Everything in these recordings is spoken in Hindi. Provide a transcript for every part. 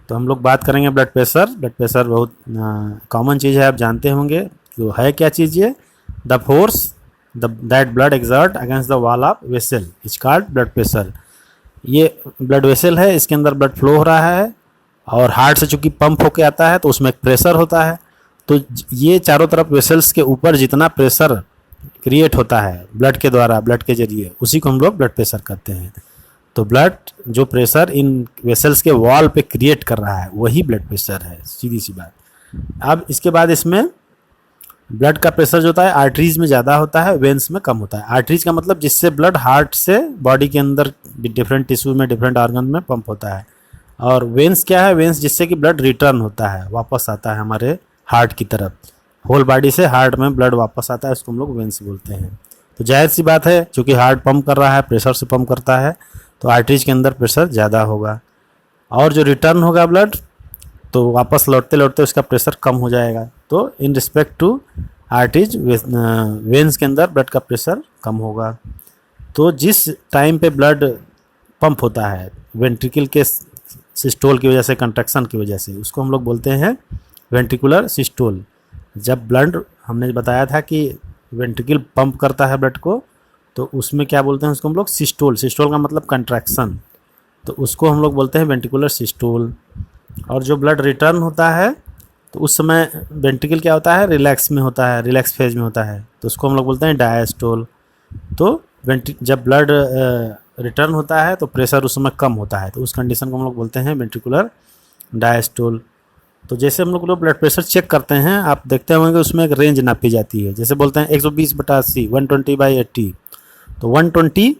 तो हम लोग बात करेंगे ब्लड प्रेशर। ब्लड प्रेशर बहुत कॉमन चीज़ है, आप जानते होंगे। तो है क्या चीज़ ये? The force that blood exert against the wall of vessel is called blood pressure. ये ब्लड वेसल है, इसके अंदर ब्लड फ्लो हो रहा है और हार्ट से चूंकि पंप होके आता है तो उसमें एक प्रेशर होता है। तो ये चारों तरफ वेसल्स के ऊपर जितना प्रेशर क्रिएट होता है ब्लड के द्वारा, ब्लड के जरिए, उसी को हम लोग ब्लड प्रेशर कहते हैं। तो ब्लड जो प्रेशर इन वेसल्स के वॉल पे क्रिएट कर रहा है वही ब्लड प्रेशर है, सीधी सी बात। अब इसके बाद इसमें ब्लड का प्रेशर जो होता है आर्टरीज में ज़्यादा होता है, वेन्स में कम होता है। आर्टरीज का मतलब जिससे ब्लड हार्ट से बॉडी के अंदर डिफरेंट टिश्यू में, डिफरेंट ऑर्गन में पंप होता है। और वेन्स क्या है? वेन्स जिससे कि ब्लड रिटर्न होता है, वापस आता है हमारे हार्ट की तरफ। होल बॉडी से हार्ट में ब्लड वापस आता है, उसको हम लोग वेन्स बोलते हैं। तो जाहिर सी बात है, चूँकि हार्ट पंप कर रहा है, प्रेशर से पंप करता है, तो आर्टरीज के अंदर प्रेशर ज़्यादा होगा। और जो रिटर्न होगा ब्लड, तो वापस लौटते लौटते उसका प्रेशर कम हो जाएगा। तो in respect to arteries, veins के अंदर ब्लड का प्रेशर कम होगा। तो जिस टाइम पे ब्लड पंप होता है वेंट्रिकल के सिस्टोल की वजह से, कंट्रैक्शन की वजह से, उसको हम लोग बोलते हैं वेंट्रिकुलर सिस्टोल। जब ब्लड, हमने बताया था कि वेंट्रिकल पंप करता है ब्लड को, तो उसमें क्या बोलते हैं उसको हम लोग? सिस्टोल। सिस्टोल का मतलब कंट्रैक्शन, तो उसको हम लोग बोलते हैं वेंट्रिकुलर सिस्टोल। और जो ब्लड रिटर्न होता है तो उस समय वेंट्रिकल क्या होता है? रिलैक्स में होता है, रिलैक्स फेज में होता है, तो उसको हम लोग बोलते हैं डायस्टोल। तो जब ब्लड रिटर्न होता है तो प्रेशर उस समय कम होता है, तो उस कंडीशन को हम लोग बोलते हैं वेंट्रिकुलर डायस्टोल। तो जैसे हम लोग ब्लड प्रेशर चेक करते हैं, आप देखते होंगे उसमें एक रेंज नापी जाती है। जैसे बोलते हैं 120/80, 120/80। तो 120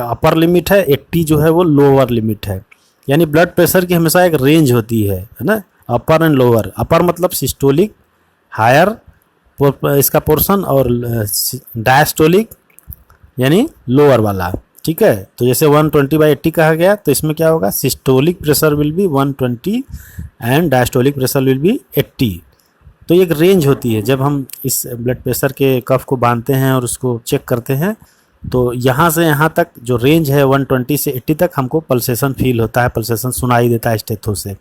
अपर लिमिट है, 80 जो है वो लोअर लिमिट है। यानी ब्लड प्रेशर की हमेशा एक रेंज होती है ना, अपर एंड लोअर। अपर मतलब सिस्टोलिक, हायर इसका पोर्शन, और डायस्टोलिक यानी लोअर वाला। ठीक है, तो जैसे 120/80 कहा गया, तो इसमें क्या होगा? Systolic pressure will be 120 and diastolic pressure will be 80। तो एक रेंज होती है। जब हम इस ब्लड प्रेशर के कफ को बांधते हैं और उसको चेक करते हैं, तो यहाँ से यहाँ तक जो रेंज है 120 से 80 तक हमको पल्सेशन फील होता है, पल्सेशन सुनाई देता है स्टेथो से।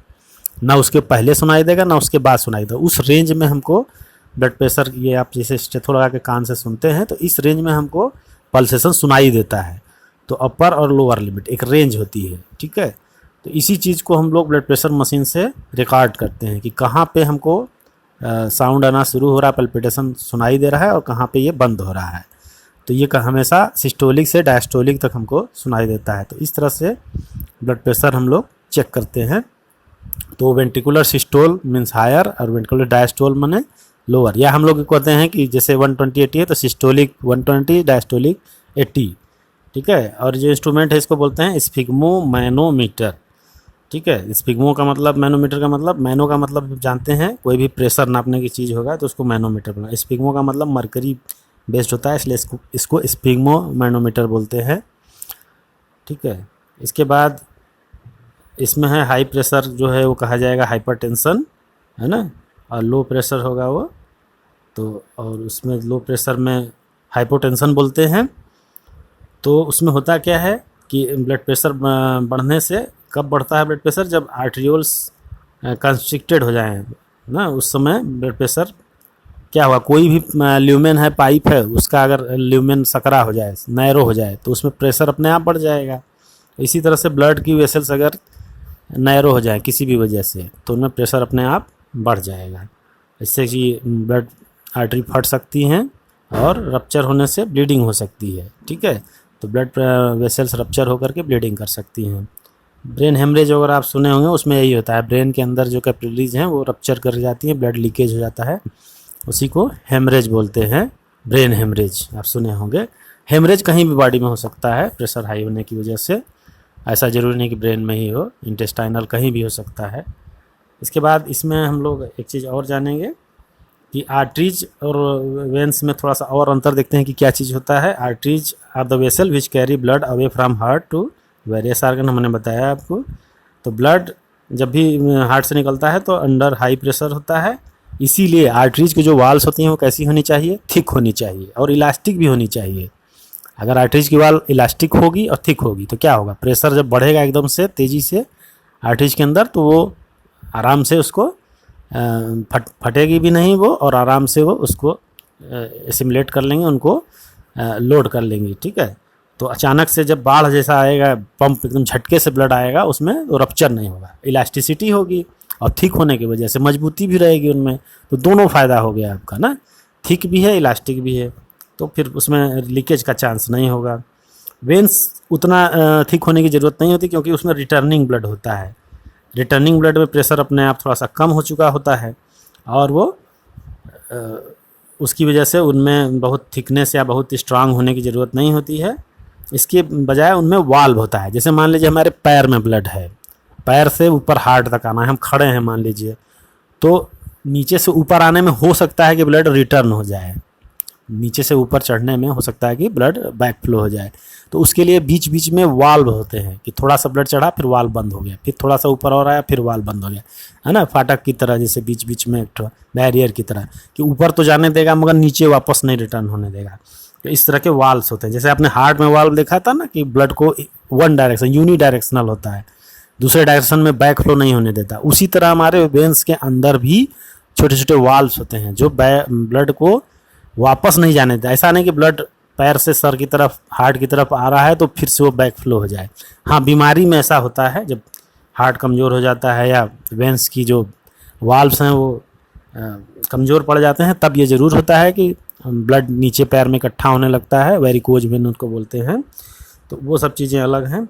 ना उसके पहले सुनाई देगा ना उसके बाद सुनाई देगा, उस रेंज में हमको ब्लड प्रेशर, ये आप जैसे स्टेथो लगा के कान से सुनते हैं, तो इस रेंज में हमको पल्सेशन सुनाई देता है। तो अपर और लोअर लिमिट एक रेंज होती है। ठीक है, तो इसी चीज़ को हम लोग ब्लड प्रेशर मशीन से रिकॉर्ड करते हैं कि कहाँ पे हमको साउंड आना शुरू हो रहा है, पल्पिटेशन सुनाई दे रहा है, और कहाँ पे ये बंद हो रहा है। तो ये हमेशा सिस्टोलिक से डायस्टोलिक तक हमको सुनाई देता है। तो इस तरह से ब्लड प्रेशर हम लोग चेक करते हैं। तो वेंट्रिकुलर सिस्टोल मीन्स हायर और वेंट्रिकुलर डायस्टोल माने लोअर। या हम लोग कहते हैं कि जैसे 120/80 है तो सिस्टोलिक 120, डायस्टोलिक 80। ठीक है, और जो इंस्ट्रूमेंट है इसको बोलते हैं स्फिग्मो मैनोमीटर। ठीक है, स्फिग्मो का मतलब, मैनोमीटर का मतलब, मैनो का मतलब जानते हैं, कोई भी प्रेशर नापने की चीज़ होगा तो उसको मैनोमीटर बोलना। स्फिग्मो का मतलब मरकरी बेस्ड होता है, इसलिए इसको स्फिग्मो मैनोमीटर बोलते हैं। ठीक है, इसके बाद इसमें है हाई प्रेशर, जो है वो कहा जाएगा हाइपरटेंशन, है ना। और लो प्रेशर होगा वो, तो और उसमें लो प्रेशर में हाइपोटेंशन बोलते हैं। तो उसमें होता क्या है कि ब्लड प्रेशर बढ़ने से, कब बढ़ता है ब्लड प्रेशर? जब आर्टरियोल्स कंस्ट्रिक्टेड हो जाएं ना, उस समय ब्लड प्रेशर क्या हुआ, कोई भी ल्यूमेन है, पाइप है, उसका अगर ल्यूमेन सकरा हो जाए, नैरो हो जाए, तो उसमें प्रेशर अपने आप बढ़ जाएगा। इसी तरह से ब्लड की वेसल्स अगर नैरो हो जाए किसी भी वजह से, तो उनमें प्रेशर अपने आप बढ़ जाएगा। इससे कि ब्लड आर्टरी फट सकती हैं और रप्चर होने से ब्लीडिंग हो सकती है। ठीक है, तो ब्लड वेसल्स रप्चर होकर के ब्लीडिंग कर सकती हैं। ब्रेन हेमरेज अगर आप सुने होंगे, उसमें यही होता है, ब्रेन के अंदर जो कैपिलरीज हैं वो रप्चर कर जाती हैं, ब्लड लीकेज हो जाता है, उसी को हेमरेज बोलते हैं। ब्रेन हेमरेज आप सुने होंगे। हेमरेज कहीं भी बॉडी में हो सकता है प्रेशर हाई होने की वजह से, ऐसा ज़रूरी नहीं कि ब्रेन में ही हो, इंटेस्टाइनल कहीं भी हो सकता है। इसके बाद इसमें हम लोग एक चीज़ और जानेंगे कि आर्टरीज और वेंस में थोड़ा सा और अंतर देखते हैं कि क्या चीज़ होता है। Arteries are the vessel which carry blood away from heart to various organ, हमने बताया आपको। तो ब्लड जब भी हार्ट से निकलता है तो अंडर हाई प्रेशर होता है, इसीलिए आर्टरीज की जो वाल्स होती हैं वो कैसी होनी चाहिए? थिक होनी चाहिए और इलास्टिक भी होनी चाहिए। अगर आर्टरीज की वाल इलास्टिक होगी और थिक होगी तो क्या होगा? प्रेशर जब बढ़ेगा एकदम से तेज़ी से आर्टरीज के अंदर, तो वो आराम से उसको फटेगी भी नहीं वो, और आराम से वो उसको एसिमुलेट कर लेंगे, उनको लोड कर लेंगी, ठीक है। तो अचानक से जब बाढ़ जैसा आएगा, पंप एकदम झटके से ब्लड आएगा, उसमें वो रप्चर नहीं होगा, इलास्टिसिटी होगी और थिक होने की वजह से मजबूती भी रहेगी उनमें। तो दोनों फ़ायदा हो गया आपका ना, थिक भी है इलास्टिक भी है, तो फिर उसमें लीकेज का चांस नहीं होगा। वेंस उतना थिक होने की ज़रूरत नहीं होती, क्योंकि उसमें रिटर्निंग ब्लड होता है। रिटर्निंग ब्लड में प्रेशर अपने आप थोड़ा सा कम हो चुका होता है, और वो उसकी वजह से उनमें बहुत थिकनेस या बहुत स्ट्रांग होने की ज़रूरत नहीं होती है। इसके बजाय उनमें वाल्व होता है। जैसे मान लीजिए हमारे पैर में ब्लड है, पैर से ऊपर हार्ट तक आना है, हम खड़े हैं मान लीजिए, तो नीचे से ऊपर आने में हो सकता है कि ब्लड रिटर्न हो जाए, नीचे से ऊपर चढ़ने में हो सकता है कि ब्लड बैक फ्लो हो जाए। तो उसके लिए बीच बीच में वाल्व होते हैं कि थोड़ा सा ब्लड चढ़ा, फिर वाल्व बंद हो गया, फिर थोड़ा सा ऊपर और आया, फिर वाल्व बंद हो गया, है ना। फाटक की तरह, जैसे बीच बीच में एक बैरियर की तरह, कि ऊपर तो जाने देगा मगर नीचे वापस नहीं रिटर्न होने देगा। तो इस तरह के वाल्व्स होते हैं। जैसे आपने हार्ट में वाल्व देखा था ना, कि ब्लड को वन डायरेक्शन, यूनिडायरेक्शनल होता है, दूसरे डायरेक्शन में बैक फ्लो नहीं होने देता। उसी तरह हमारे वेंस के अंदर भी छोटे छोटे वाल्व्स होते हैं जो ब्लड को वापस नहीं जाने देता। ऐसा नहीं कि ब्लड पैर से सर की तरफ, हार्ट की तरफ आ रहा है तो फिर से वो बैक फ्लो हो जाए। हाँ, बीमारी में ऐसा होता है, जब हार्ट कमज़ोर हो जाता है या वेंस की जो वाल्व्स हैं वो कमज़ोर पड़ जाते हैं, तब ये ज़रूर होता है कि ब्लड नीचे पैर में इकट्ठा होने लगता है, वेरिकोज वेन उनको बोलते हैं। तो वो सब चीज़ें अलग हैं।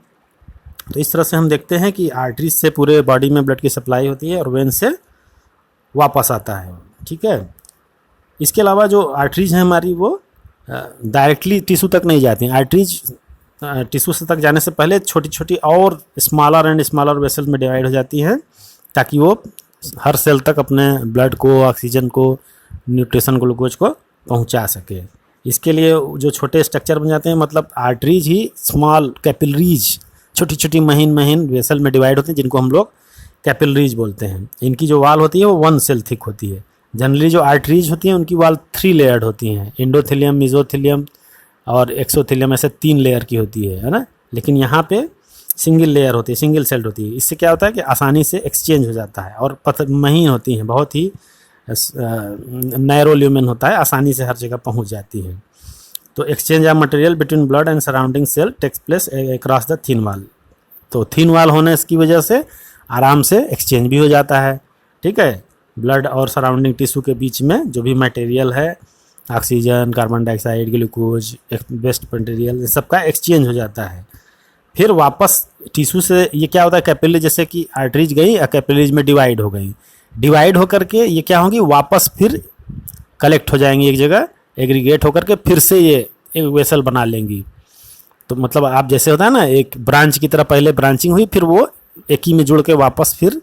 तो इस तरह से हम देखते हैं कि आर्टरीज से पूरे बॉडी में ब्लड की सप्लाई होती है और वेन से वापस आता है, ठीक है। इसके अलावा जो आर्टरीज हैं हमारी, वो डायरेक्टली टिश्यू तक नहीं जाती हैं। आर्टरीज टिश्यू से तक जाने से पहले छोटी छोटी और स्मॉलर एंड स्मॉलर वेसल में डिवाइड हो जाती हैं, ताकि वो हर सेल तक अपने ब्लड को, ऑक्सीजन को, न्यूट्रिशन ग्लूकोज को पहुंचा सके। इसके लिए जो छोटे स्ट्रक्चर बन जाते हैं, मतलब आर्टरीज ही स्मॉल कैपिलरीज, छोटी छोटी महीन महीन वेसल में डिवाइड होती हैं, जिनको हम लोग कैपिलरीज बोलते हैं। इनकी जो वाल होती है वो 1 सेल थिक होती है। जनरली जो आर्टरीज होती हैं उनकी वाल 3 लेयर्ड होती हैं, एंडोथेलियम, मेसोथेलियम और एक्सोथेलियम, ऐसे 3 लेयर की होती है ना। लेकिन यहाँ पे सिंगल लेयर होती है, सिंगल सेल्ड होती है। इससे क्या होता है कि आसानी से एक्सचेंज हो जाता है, और महीन होती हैं, बहुत ही नैरो ल्यूमेन होता है, आसानी से हर जगह पहुँच जाती है। तो exchange of material between blood and surrounding sale tax place across the thin वाल। तो थिन वाल होने की वजह से आराम से एक्सचेंज भी हो जाता है, ठीक है। ब्लड और सराउंडिंग टिश्यू के बीच में जो भी मटेरियल है, oxygen, carbon dioxide, glucose, waste material, सबका एक्सचेंज हो जाता है। फिर वापस टिश्यू से ये क्या होता है, कैपिलरी, जैसे कि आर्टरीज गई और कैपिलरीज में डिवाइड हो गई, डिवाइड होकर के ये क्या होंगी, वापस फिर कलेक्ट हो जाएंगी एक जगह, एग्रीगेट होकर के फिर से ये एक वेसल बना लेंगी। तो मतलब आप जैसे होता है ना, एक ब्रांच की तरह पहले ब्रांचिंग हुई, फिर वो एक ही में जुड़ के वापस फिर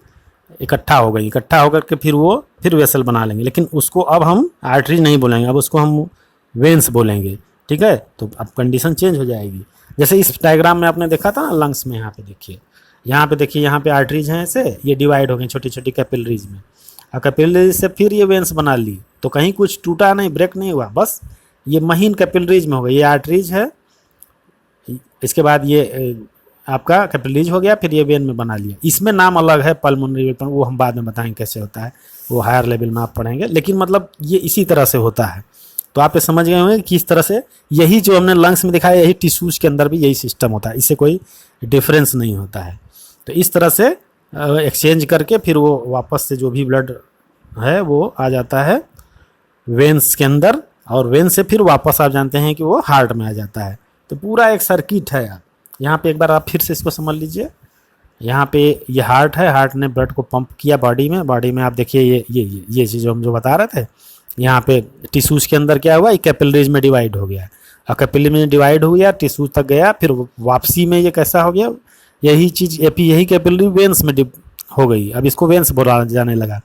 इकट्ठा हो गई, इकट्ठा होकर के फिर वो फिर वेसल बना लेंगे। लेकिन उसको अब हम आर्टरी नहीं बोलेंगे, अब उसको हम वेंस बोलेंगे, ठीक है। तो अब कंडीशन चेंज हो जाएगी। जैसे इस डायग्राम में आपने देखा था ना, लंग्स में, यहाँ पे देखिए, यहाँ पे देखिए, यहाँ पे आर्टरीज हैं ऐसे, ये डिवाइड हो गई छोटी छोटी कैपिलरीज में, और कैपिलरीज से फिर ये वेंस बना ली। तो कहीं कुछ टूटा नहीं, ब्रेक नहीं हुआ, बस ये महीन कैपिलरीज में हो गई। ये आर्टरीज है, इसके बाद ये आपका कैपिलरीज हो गया, फिर ये वेन में बना लिया। इसमें नाम अलग है, पल्मोनरी वेन, वो हम बाद में बताएंगे कैसे होता है, वो हायर लेवल में आप पढ़ेंगे। लेकिन मतलब ये इसी तरह से होता है। तो आप ये समझ गए होंगे किस तरह से, यही जो हमने लंग्स में दिखाया, यही टिश्यूज के अंदर भी यही सिस्टम होता है, इससे कोई डिफरेंस नहीं होता है। तो इस तरह से एक्सचेंज करके फिर वो वापस से जो भी ब्लड है वो आ जाता है वेंस के अंदर, और वेन से फिर वापस आप जानते हैं कि वो हार्ट में आ जाता है। तो पूरा एक सर्किट है। यहाँ पे एक बार आप फिर से इसको समझ लीजिए। यहाँ पे ये हार्ट है, हार्ट ने ब्लड को पंप किया बॉडी में आप देखिए ये चीज़ हम जो बता रहे थे, यहाँ पे टिश्यूज़ के अंदर क्या हुआ, ये कैपिलरीज में डिवाइड हो गया, और कैपिलरी में डिवाइड हो गया, टिश्यूज तक गया, फिर वापसी में ये कैसा हो गया, यही चीज़ यही कैपिलरी वेंस में हो गई। अब इसको वेंस बोला जाने लगा।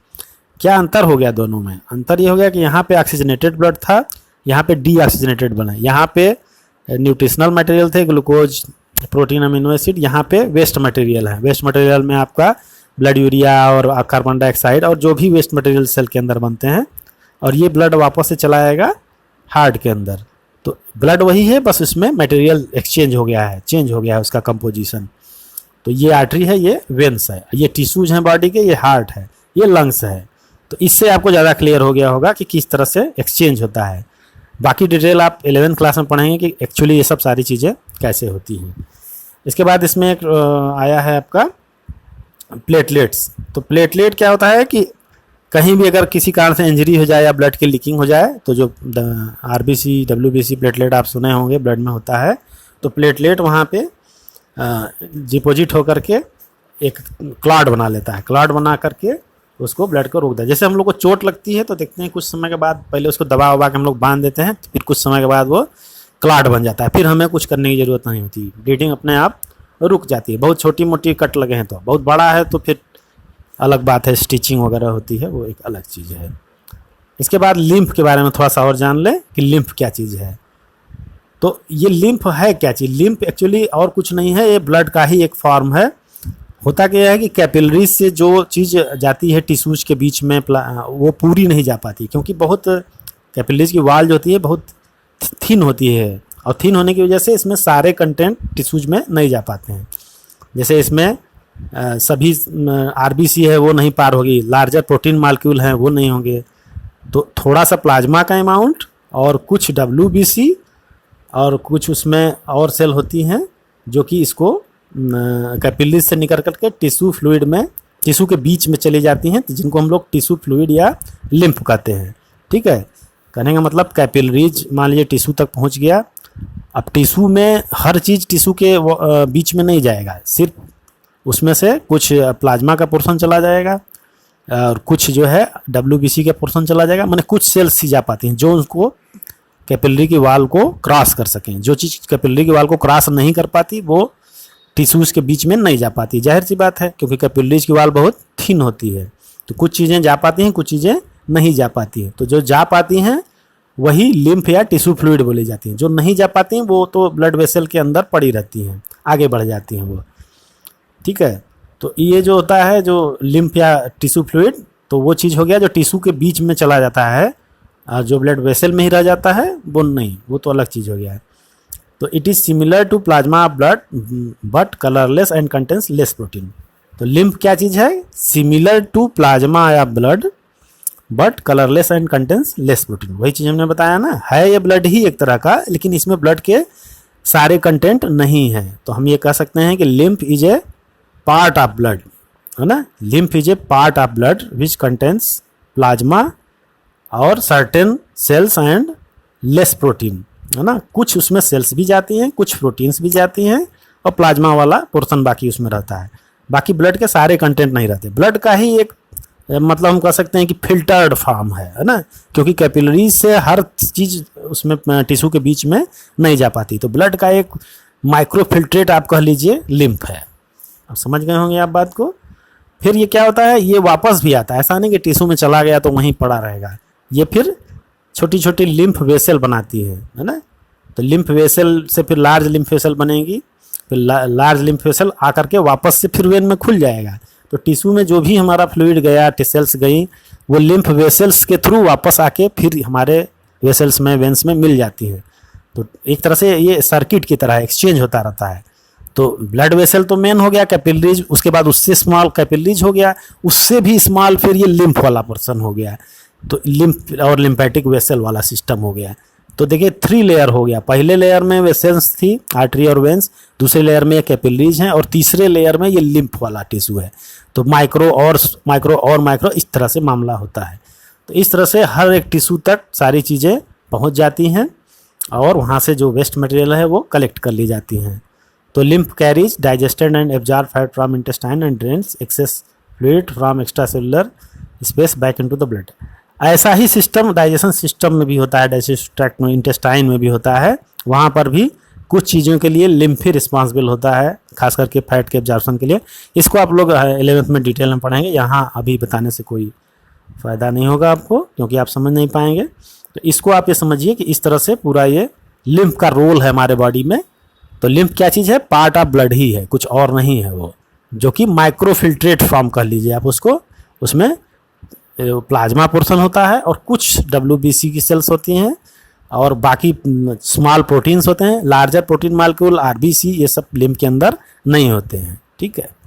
क्या अंतर हो गया दोनों में? अंतर ये हो गया कि यहाँ पे ऑक्सीजनेटेड ब्लड था, यहाँ पे डी ऑक्सीजनेटेड बना। यहाँ पे न्यूट्रिशनल मटेरियल थे, ग्लूकोज, प्रोटीन, अमीनो एसिड। यहाँ पे वेस्ट मटेरियल है। वेस्ट मटेरियल में आपका ब्लड यूरिया और कार्बन डाइऑक्साइड और जो भी वेस्ट मटेरियल सेल के अंदर बनते हैं, और ये ब्लड वापस से चला आएगा हार्ट के अंदर। तो ब्लड वही है, बस उसमें मटेरियल एक्सचेंज हो गया है, चेंज हो गया है उसका कंपोजिशन। तो ये आर्टरी है, ये वेन्स है, ये टिश्यूज हैं बॉडी के, ये हार्ट है, ये लंग्स है। तो इससे आपको ज़्यादा क्लियर हो गया होगा कि किस तरह से एक्सचेंज होता है। बाकी डिटेल आप 11th क्लास में पढ़ेंगे कि एक्चुअली ये सब सारी चीज़ें कैसे होती हैं। इसके बाद इसमें एक आया है आपका प्लेटलेट्स। तो प्लेटलेट क्या होता है कि कहीं भी अगर किसी कारण से इंजरी हो जाए या ब्लड की लीकिंग हो जाए, तो जो RBC WBC प्लेटलेट आप सुने होंगे ब्लड में होता है, तो प्लेटलेट वहाँ पे डिपोजिट होकर के एक क्लॉट बना लेता है। क्लॉट बना करके उसको ब्लड को रोक देता है। जैसे हम लोग को चोट लगती है तो देखते हैं कुछ समय के बाद पहले उसको दबा वबा के हम लोग बांध देते हैं, फिर कुछ समय के बाद वो क्लॉट बन जाता है, फिर हमें कुछ करने की ज़रूरत नहीं होती, ब्लीडिंग अपने आप रुक जाती है। बहुत छोटी मोटी कट लगे हैं, तो बहुत बड़ा है तो फिर अलग बात है, स्टिचिंग वगैरह होती है, वो एक अलग चीज़ है। इसके बाद लिम्फ के बारे में थोड़ा सा और जान लें कि लिम्फ क्या चीज़ है। तो ये लिम्फ है क्या चीज़? लिम्फ एक्चुअली और कुछ नहीं है, ये ब्लड का ही एक फॉर्म है। होता क्या है कि कैपिलरीज से जो चीज़ जाती है टिश्यूज के बीच में वो पूरी नहीं जा पाती, क्योंकि बहुत कैपिलरीज की वाल जो होती है बहुत थिन होती है, और थिन होने की वजह से इसमें सारे कंटेंट टिश्यूज में नहीं जा पाते हैं। जैसे इसमें सभी RBC है वो नहीं पार होगी, लार्जर प्रोटीन मालिक्यूल हैं वो नहीं होंगे, तो थोड़ा सा प्लाज्मा का अमाउंट और कुछ WBC और कुछ उसमें और सेल होती हैं जो कि इसको कैपिलरीज से निकल करके टिश्यू फ्लूइड में, टिश्यू के बीच में चली जाती हैं, जिनको हम लोग टिश्यू फ्लूइड या लिम्फ कहते हैं। ठीक है, कहने का मतलब कैपिलरीज मान लीजिए टिश्यू तक पहुंच गया। अब टिश्यू में हर चीज़ टिश्यू के बीच में नहीं जाएगा, सिर्फ उसमें से कुछ प्लाज्मा का पोर्शन चला जाएगा और कुछ जो है WBC का पोर्शन चला जाएगा। माने कुछ सेल्स ही जा पाती हैं जो उसको कैपिलरी की वाल को क्रॉस कर सकें। जो चीज़ कैपिलरी की वाल को क्रॉस नहीं कर पाती वो टिश्यूज़ के बीच में नहीं जा पाती। जाहिर सी बात है, क्योंकि कैपिलरीज की वाल बहुत थिन होती है, तो कुछ चीज़ें जा पाती हैं, कुछ चीज़ें नहीं जा पाती हैं। तो जो जा पाती हैं वही लिम्फ या टिश्यू फ्लूइड बोली जाती हैं। जो नहीं जा पाती हैं वो तो ब्लड वेसल के अंदर पड़ी रहती हैं, आगे बढ़ जाती हैं वो। ठीक है, तो ये जो होता है जो लिम्फ या टिश्यू फ्लूइड, तो वो चीज़ हो गया जो टिश्यू के बीच में चला जाता है, और जो ब्लड वेसल में ही रह जाता है वो नहीं, वो तो अलग चीज़ हो गया है। तो it is similar to plasma of blood but colourless and contains less protein. तो लिम्फ क्या चीज़ है? सिमिलर टू प्लाज्मा या blood but colourless and contains less protein. वही चीज़ हमने बताया ना, है ये ब्लड ही एक तरह का, लेकिन इसमें ब्लड के सारे कंटेंट नहीं है। तो हम ये कह सकते हैं कि lymph is a part of blood, है ना। Lymph is a part of blood which contains plasma और certain cells and less protein, है ना। कुछ उसमें सेल्स भी जाती हैं, कुछ प्रोटीन्स भी जाती हैं, और प्लाज्मा वाला पोर्शन बाकी उसमें रहता है। बाकी ब्लड के सारे कंटेंट नहीं रहते। ब्लड का ही एक मतलब हम कह सकते हैं कि फिल्टर्ड फॉर्म है ना, क्योंकि कैपिलरीज से हर चीज़ उसमें टिश्यू के बीच में नहीं जा पाती। तो ब्लड का एक माइक्रो फिल्ट्रेट आप कह लीजिए लिम्फ है। अब समझ गए होंगे आप बात को। फिर ये क्या होता है, ये वापस भी आता है, ऐसा नहीं कि टिश्यू में चला गया तो वहीं पड़ा रहेगा। ये फिर छोटी छोटी लिम्फ वेसल बनाती है ना। तो लिम्फ वेसल से फिर लार्ज लिम्फ वेसल बनेगी, फिर लार्ज लिम्फ वेसल आकर के वापस से फिर वेन में खुल जाएगा। तो टिश्यू में जो भी हमारा फ्लूइड गया, सेल्स गई, वो लिम्फ वेसल्स के थ्रू वापस आके फिर हमारे वेसल्स में, वेंस में मिल जाती है। तो एक तरह से ये सर्किट की तरह एक्सचेंज होता रहता है। तो ब्लड वेसल तो मेन हो गया कैपिलरीज, उसके बाद उससे स्मॉल कैपिलरीज हो गया, उससे भी स्मॉल फिर ये लिम्फ वाला पर्सन हो गया। तो लिम्फ और लिम्फेटिक वेसल वाला सिस्टम हो गया। तो देखिए 3 लेयर हो गया। पहले लेयर में वेसल्स थी, आर्टरी और वेंस, दूसरे लेयर में ये कैपिलरीज हैं, और तीसरे लेयर में ये लिम्फ वाला टिश्यू है। तो माइक्रो और माइक्रो इस तरह से मामला होता है। तो इस तरह से हर एक टिश्यू तक सारी चीज़ें पहुंच जाती हैं, और वहाँ से जो वेस्ट मटेरियल है वो कलेक्ट कर ली जाती हैं। तो lymph carries digested and absorb fat from intestine and drains access fluid from extra cellular space back into the blood. ऐसा ही सिस्टम डाइजेशन सिस्टम में भी होता है, डाइजेस्टिव ट्रैक्ट में, इंटेस्टाइन में भी होता है। वहाँ पर भी कुछ चीज़ों के लिए लिम्फ ही रिस्पॉन्सिबल होता है, खास करके फैट के एब्जॉर्प्शन के लिए। इसको आप लोग 11th में डिटेल में पढ़ेंगे, यहाँ अभी बताने से कोई फ़ायदा नहीं होगा आपको, क्योंकि आप समझ नहीं पाएंगे। तो इसको आप ये समझिए कि इस तरह से पूरा ये लिम्फ का रोल है हमारे बॉडी में। तो लिम्फ क्या चीज़ है? पार्ट ऑफ ब्लड ही है, कुछ और नहीं है वो, जो कि माइक्रोफिल्ट्रेट फॉर्म कह लीजिए आप उसको। उसमें प्लाज्मा पोर्शन होता है और कुछ WBC की सेल्स होती हैं, और बाकी स्मॉल प्रोटीन्स होते हैं। लार्जर प्रोटीन मालिक्यूल RBC ये सब लिम्फ के अंदर नहीं होते हैं। ठीक है।